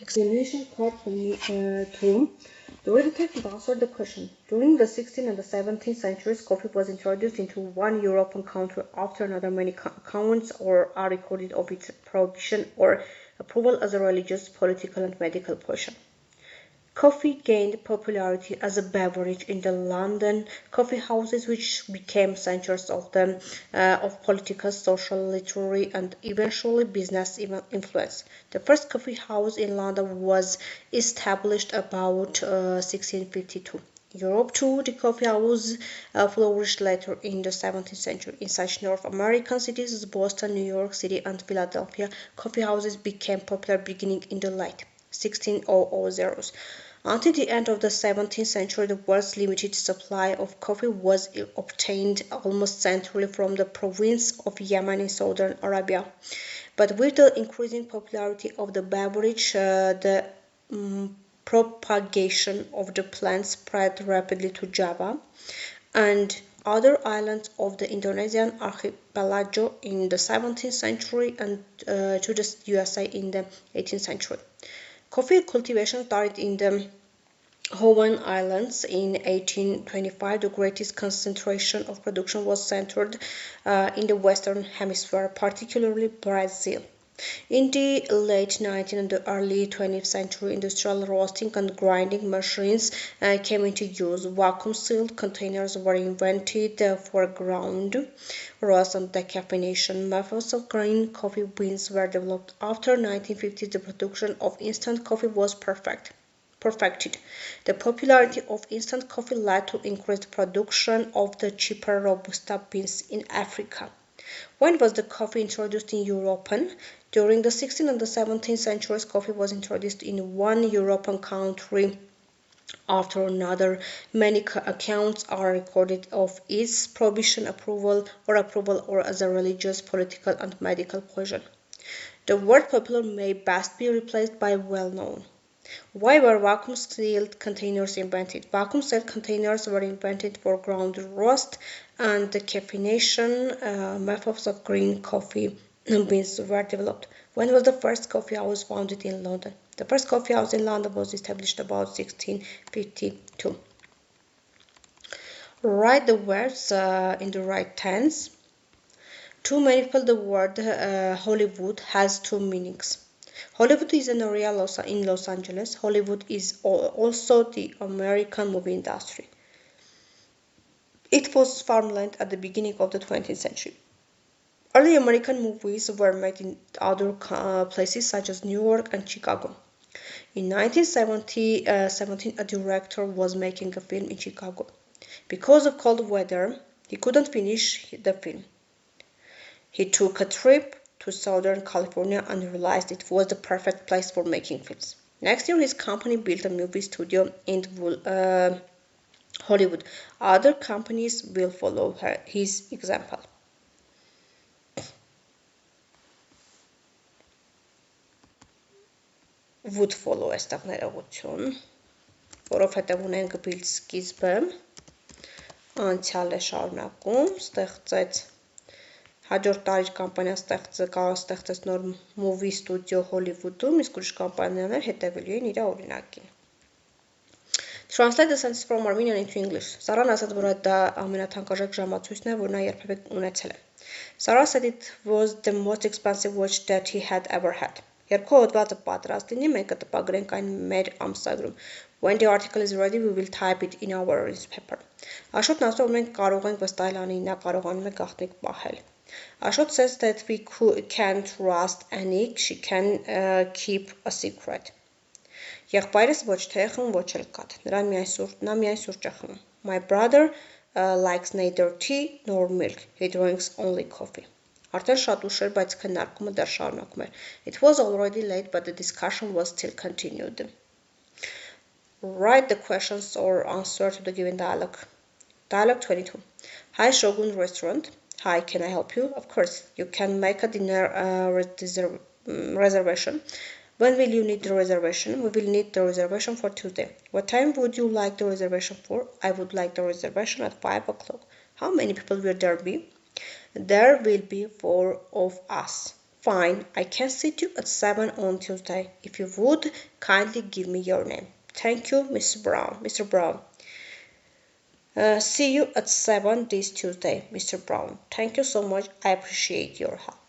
Explanation part 22. The reader can answer the question. During the 16th and the 17th centuries, coffee was introduced into one European country after another. Many accounts are recorded of its prohibition or approval as a religious, political, and medical question. Coffee gained popularity as a beverage in the London coffee houses, which became centers of political, social, literary, and eventually business influence. The first coffee house in London was established about 1652. Europe too, the coffee house flourished later in the 17th century. In such North American cities as Boston, New York City, and Philadelphia, coffee houses became popular beginning in the late 1600s. Until the end of the 17th century, the world's limited supply of coffee was obtained almost entirely from the province of Yemen in southern Arabia. But with the increasing popularity of the beverage, the propagation of the plant spread rapidly to Java and other islands of the Indonesian archipelago in the 17th century and to the USA in the 18th century. Coffee cultivation started in the Hawaiian Islands in 1825. The greatest concentration of production was centered in the Western Hemisphere, particularly Brazil. In the late 19th and the early 20th century, industrial roasting and grinding machines came into use. Vacuum-sealed containers were invented for ground roast and decaffeination. Methods of grinding coffee beans were developed. After 1950, the production of instant coffee was perfected. The popularity of instant coffee led to increased production of the cheaper Robusta beans in Africa. When was the coffee introduced in Europe? During the 16th and the 17th centuries, coffee was introduced in one European country after another. Many accounts are recorded of its prohibition, approval or as a religious, political, and medical question. The word popular may best be replaced by well-known. Why were vacuum-sealed containers invented? Vacuum-sealed containers were invented for ground roast and decaffeination. Methods of green coffee beans were developed. When was the first coffee house founded in London? The first coffee house in London was established about 1652. Write the words in the right tense. To many people, the word Hollywood has two meanings. Hollywood is an area in Los Angeles. Hollywood is also the American movie industry. It was farmland at the beginning of the 20th century. Early American movies were made in other places such as New York and Chicago. In 1917, a director was making a film in Chicago. Because of cold weather, he couldn't finish the film. He took a trip to Southern California and realized it was the perfect place for making films. Next year, his company built a movie studio in Hollywood. Other companies will follow his example. Would follow այստեղ ներողություն, որովհետև ունենք build սկիզբը, անցյալ է շարունակում, ստեղծեց հաջորդ տարի կամպանիան ստեղծեց նոր movie studio Hollywood-ում, իսկ ուրիշ կամպանիաներ հետևելու են իր օրինակին։ Translate the sentence from Armenian into English. Սարան ասաց, որ դա ամենաթանկարժեք ժամացույցն է, որ նա երբևէ ունեցել է։ Sarah said it was the most expensive watch that he had ever had. Երկու հոդվածը պատրաստ լինի, մենք կտպագրենք այն մեր ամսագրում. When the article is ready, we will type it in our newspaper. Աշոտն ասում որ մենք կարող ենք վստահել անին, նա կարողանում է գաղտնիք պահել. Ashot says that we can trust Annie, she can keep a secret. Եղբայրս ոչ թե խմում, ոչ էլ կաթ. Նա միայն սուրճ է խմում. My brother likes neither tea nor milk. He drinks only coffee. Արդեն շատ ուշ էր, բայց քննարկումը դեռ շարունակում էր. It was already late, but the discussion was still continued. Write the questions or answer to the given dialogue. Dialogue 22. Hi, Shogun Restaurant. Hi, can I help you? Of course, you can make a dinner reservation. When will you need the reservation? We will need the reservation for Tuesday. What time would you like the reservation for? I would like the reservation at 5 o'clock. How many people will there be? There will be 4 of us. Fine, I can see you at 7 on Tuesday. If you would kindly give me your name. Thank you, Mr. Brown. Mr. Brown. See you at 7 this Tuesday, Mr. Brown. Thank you so much. I appreciate your help.